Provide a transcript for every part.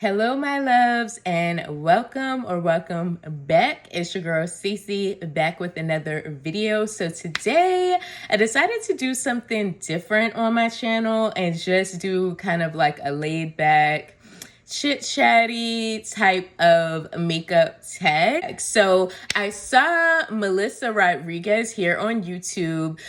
Hello, my loves, and welcome back. It's your girl Cece back with another video. So today I decided to do something different on my channel and just do kind of like a laid back chit chatty type of makeup tag. So I saw Melissa Rodriguez here on YouTube.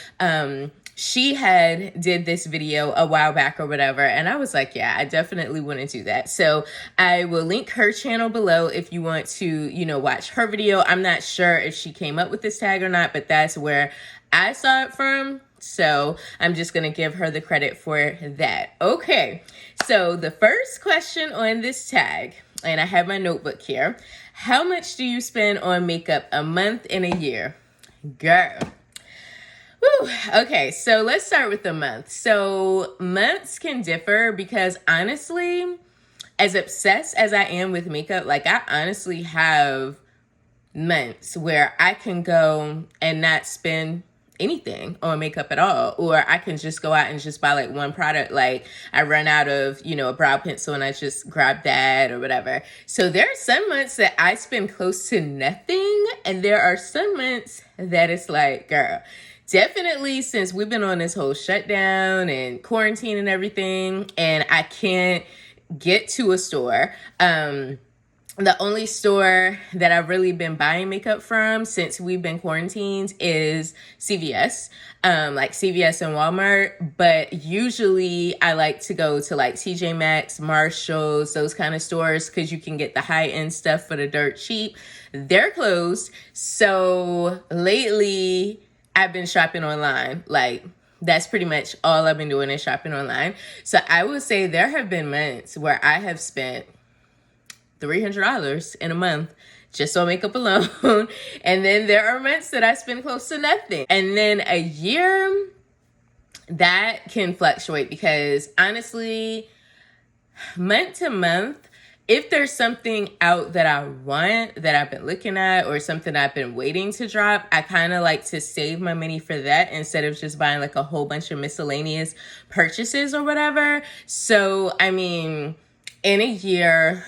She did this video a while back or whatever, and I was like, yeah, I definitely want to do that. So I will link her channel below if you want to, watch her video. I'm not sure if she came up with this tag or not, but that's where I saw it from. So I'm just going to give her the credit for that. Okay, so the first question on this tag, and I have my notebook here. How much do you spend on makeup a month and a year? Girl. Whew. Okay, so let's start with the month. So months can differ because honestly, as obsessed as I am with makeup, like I honestly have months where I can go and not spend anything on makeup at all, or I can just go out and just buy like one product. Like I run out of, a brow pencil and I just grab that or whatever. So there are some months that I spend close to nothing, and there are some months that it's like, girl, definitely since we've been on this whole shutdown and quarantine and everything, and I can't get to a store. The only store that I've really been buying makeup from since we've been quarantined is CVS, like CVS and Walmart. But usually I like to go to like TJ Maxx, Marshalls, those kind of stores, because you can get the high-end stuff for the dirt cheap. They're closed. So lately I've been shopping online. Like that's pretty much all I've been doing is shopping online. So I would say there have been months where I have spent $300 in a month just on makeup alone. And then there are months that I spend close to nothing. And then a year, that can fluctuate because honestly, month to month, if there's something out that I want, that I've been looking at, or something I've been waiting to drop, I kind of like to save my money for that instead of just buying like a whole bunch of miscellaneous purchases or whatever. So, I mean, in a year,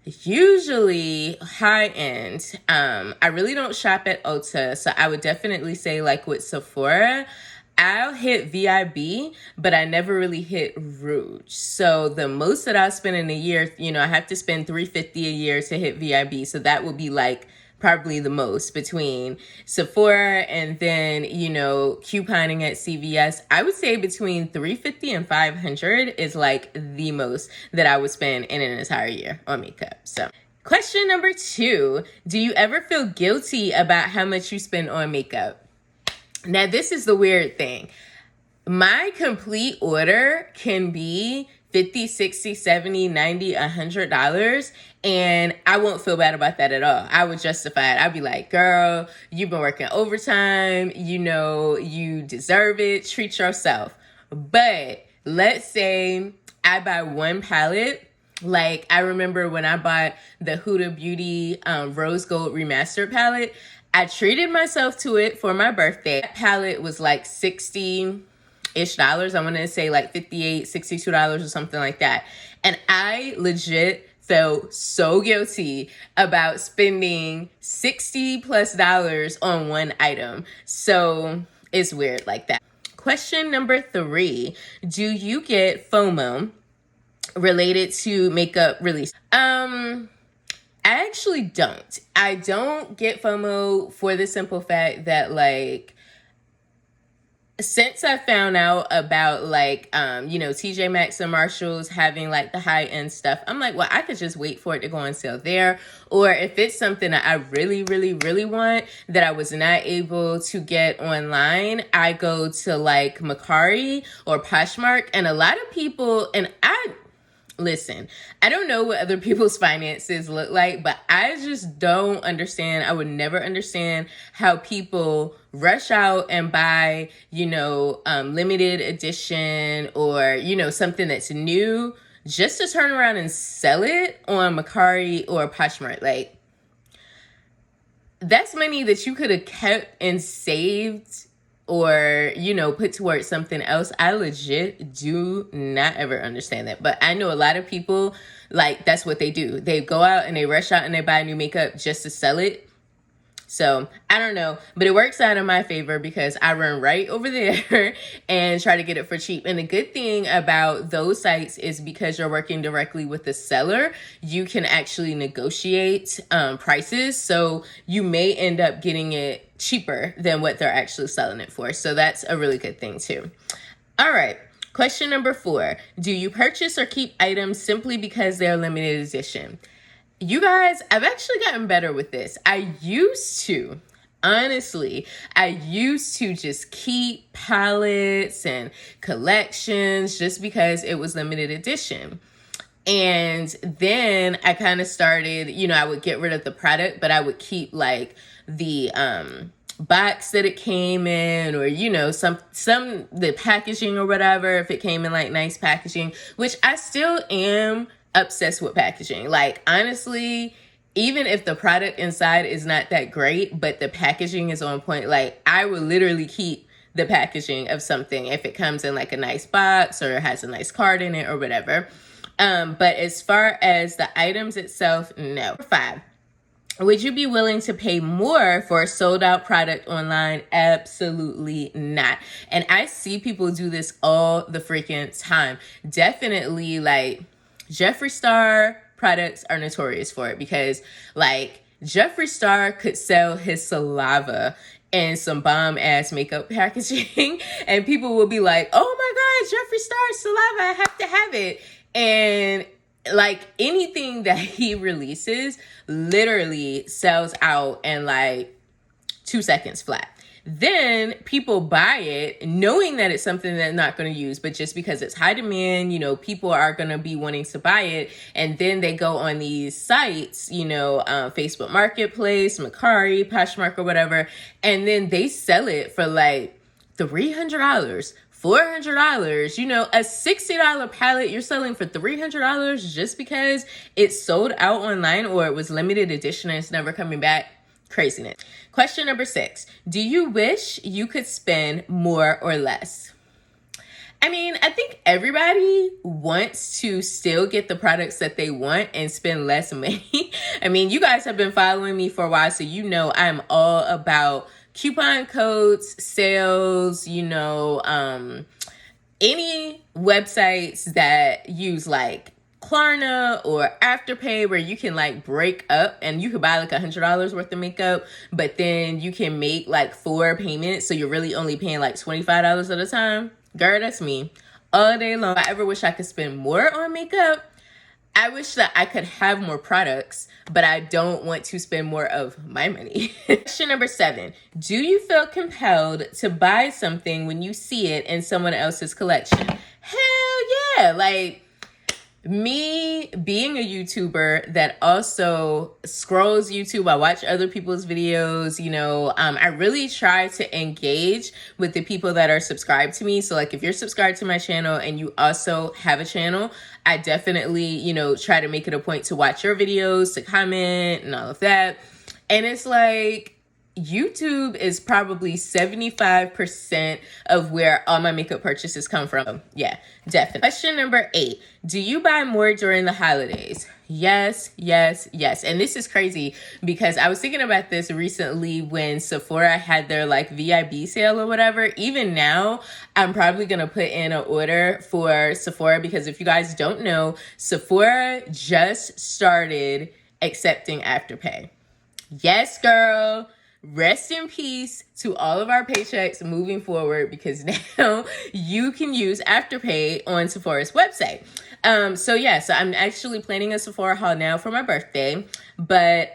usually high end, I really don't shop at Ulta. So I would definitely say like with Sephora, I'll hit VIB, but I never really hit Rouge. So the most that I'll spend in a year, I have to spend $350 a year to hit VIB. So that would be like probably the most between Sephora and then, couponing at CVS. I would say between $350 and $500 is like the most that I would spend in an entire year on makeup. So question number 2, do you ever feel guilty about how much you spend on makeup? Now, this is the weird thing. My complete order can be $50, $60, $70, $90, $100, and I won't feel bad about that at all. I would justify it. I'd be like, girl, you've been working overtime. You deserve it. Treat yourself. But let's say I buy one palette. Like I remember when I bought the Huda Beauty Rose Gold Remastered palette, I treated myself to it for my birthday. That palette was like $60-ish. I want to say like $58, $62 or something like that. And I legit felt so guilty about spending $60+ on one item. So it's weird like that. Question number 3, do you get FOMO related to makeup release? I actually don't. I don't get FOMO for the simple fact that like, since I found out about like, TJ Maxx and Marshalls having like the high end stuff, I'm like, well, I could just wait for it to go on sale there. Or if it's something that I really, really, really want that I was not able to get online, I go to like Mercari or Poshmark. And a lot of people, listen, I don't know what other people's finances look like, but I just don't understand. I would never understand how people rush out and buy, limited edition or, something that's new just to turn around and sell it on Mercari or Poshmark. Like, that's money that you could have kept and saved or, you know, put towards something else. I legit do not ever understand that. But I know a lot of people, like, that's what they do. They go out and they rush out and they buy new makeup just to sell it. So I don't know, but it works out in my favor because I run right over there and try to get it for cheap. And the good thing about those sites is because you're working directly with the seller, you can actually negotiate prices. So you may end up getting it cheaper than what they're actually selling it for. So that's a really good thing too. All right. Question number 4. Do you purchase or keep items simply because they're limited edition? You guys, I've actually gotten better with this. Honestly, I used to just keep palettes and collections just because it was limited edition. And then I kind of started, you know, I would get rid of the product, but I would keep like the box that it came in, or, you know, some the packaging or whatever, if it came in like nice packaging, which I still am obsessed with packaging. Like, honestly, even if the product inside is not that great, but the packaging is on point, like, I would literally keep the packaging of something if it comes in like a nice box or has a nice card in it or whatever. But as far as the items itself, no. 5. Would you be willing to pay more for a sold out product online? Absolutely not. And I see people do this all the freaking time. Definitely, like, Jeffree Star products are notorious for it because, like, Jeffree Star could sell his saliva in some bomb ass makeup packaging and people will be like, oh my God, Jeffree Star's saliva, I have to have it. And like, anything that he releases literally sells out in like 2 seconds flat. Then people buy it knowing that it's something they're not going to use, but just because it's high demand, you know, people are going to be wanting to buy it. And then they go on these sites, you know, Facebook Marketplace, Mercari, Poshmark or whatever, and then they sell it for like $300, $400, you know, a $60 palette you're selling for $300 just because it's sold out online or it was limited edition and it's never coming back. Craziness. Question number 6. Do you wish you could spend more or less? I mean, I think everybody wants to still get the products that they want and spend less money. I mean, you guys have been following me for a while, so you know I'm all about coupon codes, sales, you know, any websites that use like Klarna or Afterpay where you can like break up and you could buy like $100 worth of makeup, but then you can make like 4 payments. So you're really only paying like $25 at a time. Girl, that's me all day long. If I ever wish I could spend more on makeup, I wish that I could have more products, but I don't want to spend more of my money. Question number 7. Do you feel compelled to buy something when you see it in someone else's collection? Hell yeah. Like, me being a YouTuber that also scrolls YouTube, I watch other people's videos, you know, I really try to engage with the people that are subscribed to me. So like if you're subscribed to my channel and you also have a channel, I definitely, you know, try to make it a point to watch your videos, to comment and all of that. And it's like, YouTube is probably 75% of where all my makeup purchases come from. Yeah, definitely. Question number 8. Do you buy more during the holidays? Yes, yes, yes. And this is crazy because I was thinking about this recently when Sephora had their like VIB sale or whatever. Even now, I'm probably going to put in an order for Sephora because if you guys don't know, Sephora just started accepting Afterpay. Yes, girl. Rest in peace to all of our paychecks moving forward because now you can use Afterpay on Sephora's website. So I'm actually planning a Sephora haul now for my birthday. But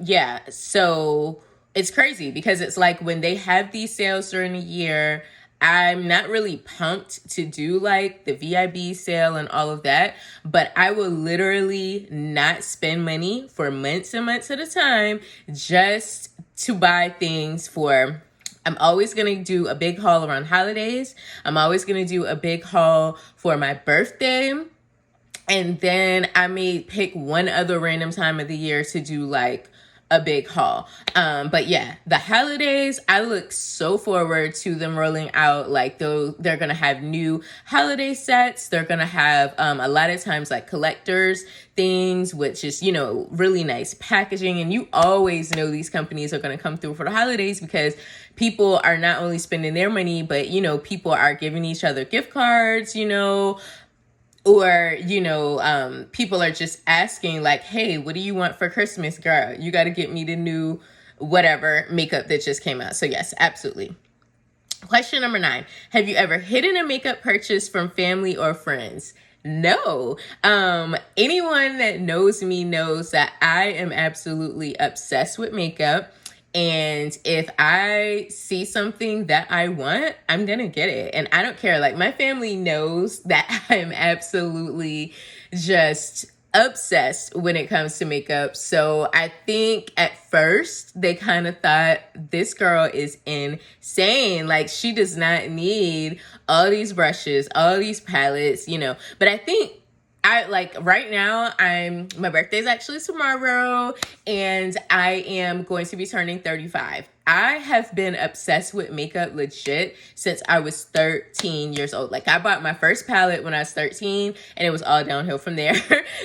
yeah, so it's crazy because it's like when they have these sales during the year, I'm not really pumped to do like the VIB sale and all of that, but I will literally not spend money for months and months at a time just to buy things for. I'm always going to do a big haul around holidays. I'm always going to do a big haul for my birthday. And then I may pick one other random time of the year to do like a big haul. But yeah, the holidays, I look so forward to them rolling out. Like, they're gonna have new holiday sets. They're gonna have a lot of times like collectors things, which is, you know, really nice packaging. And you always know these companies are going to come through for the holidays because people are not only spending their money, but, you know, people are giving each other gift cards, you know, or, you know, people are just asking like, hey, what do you want for Christmas, girl? You got to get me the new whatever makeup that just came out. So yes, absolutely. Question number 9. Have you ever hidden a makeup purchase from family or friends? No. Anyone that knows me knows that I am absolutely obsessed with makeup. And if I see something that I want, I'm going to get it. And I don't care. Like, my family knows that I'm absolutely just obsessed when it comes to makeup. So I think at first they kind of thought, this girl is insane. Like, she does not need all these brushes, all these palettes, you know. But I think right now, my birthday's actually tomorrow, and I am going to be turning 35. I have been obsessed with makeup legit since I was 13 years old. Like, I bought my first palette when I was 13, and it was all downhill from there.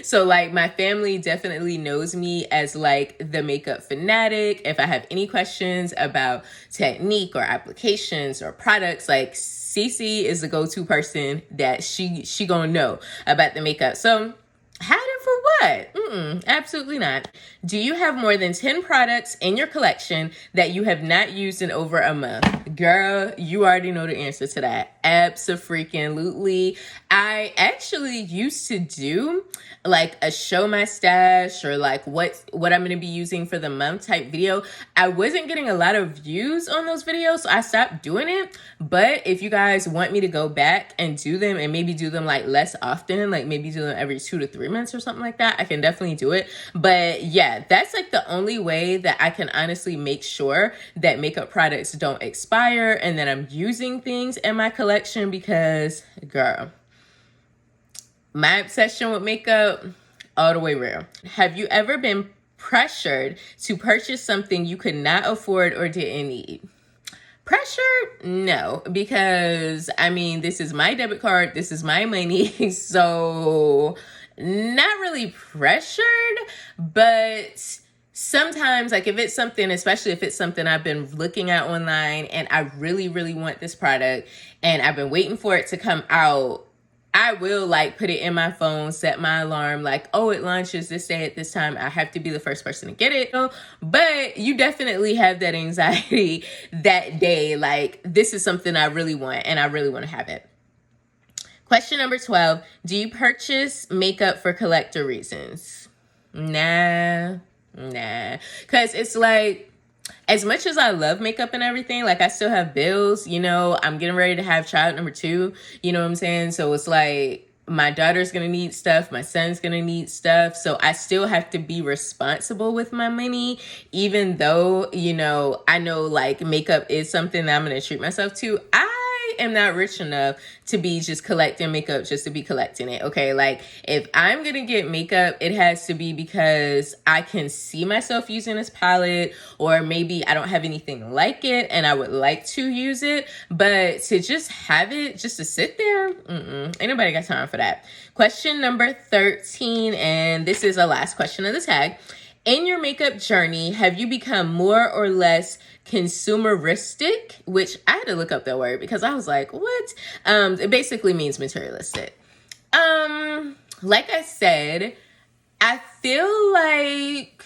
So like, my family definitely knows me as like the makeup fanatic. If I have any questions about technique or applications or products, like, Cece is the go-to person that she gonna know about the makeup. So hide it for what? Absolutely not. Do you have more than 10 products in your collection that you have not used in over a month? Girl, you already know the answer to that. Abso-freaking-lutely. I actually used to do like a show my stash or like what I'm going to be using for the month type video. I wasn't getting a lot of views on those videos, so I stopped doing it. But if you guys want me to go back and do them and maybe do them like less often, like maybe do them every 2 to 3 months or something like that, I can definitely do it. But yeah, that's like the only way that I can honestly make sure that makeup products don't expire and that I'm using things in my collection, because girl, my obsession with makeup, all the way real. Have you ever been pressured to purchase something you could not afford or didn't need? Pressure? No, because I mean, this is my debit card, this is my money, so not really pressured, but sometimes, like, if it's something, especially if it's something I've been looking at online and I really, really want this product and I've been waiting for it to come out, I will like put it in my phone, set my alarm, like, oh, it launches this day at this time, I have to be the first person to get it. But you definitely have that anxiety that day, like, this is something I really want and I really want to have it. Question number 12, do you purchase makeup for collector reasons? Nah. Because it's like, as much as I love makeup and everything, like, I still have bills, you know, I'm getting ready to have child number 2, you know what I'm saying? So it's like, my daughter's going to need stuff, my son's going to need stuff. So I still have to be responsible with my money, even though, you know, I know like makeup is something that I'm going to treat myself to. I am not rich enough to be just collecting makeup just to be collecting it, okay? Like, if I'm gonna get makeup, it has to be because I can see myself using this palette, or maybe I don't have anything like it and I would like to use it. But to just have it just to sit there, ain't nobody got time for that. Question number 13, and this is the last question of the tag. In your makeup journey, have you become more or less consumeristic? Which I had to look up that word because I was like, what? It basically means materialistic. Like I said, I feel like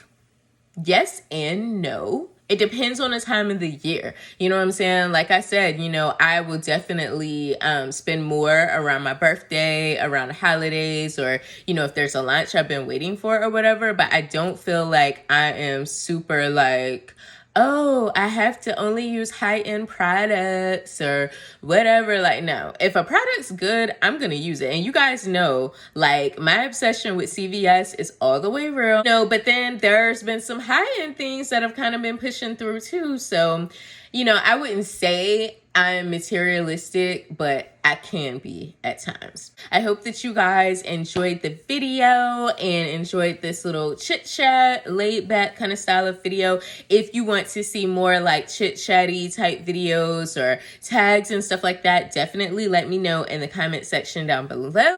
yes and no. It depends on the time of the year. You know what I'm saying? Like I said, you know, I will definitely spend more around my birthday, around the holidays, or, you know, if there's a lunch I've been waiting for or whatever. But I don't feel like I am super like, oh, I have to only use high-end products or whatever. Like, no, if a product's good, I'm going to use it. And you guys know, like, my obsession with CVS is all the way real. No, but then there's been some high-end things that have kind of been pushing through too. So You know, I wouldn't say I'm materialistic, but I can be at times. I hope that you guys enjoyed the video and enjoyed this little chit chat, laid back kind of style of video. If you want to see more like chit chatty type videos or tags and stuff like that, definitely let me know in the comment section down below.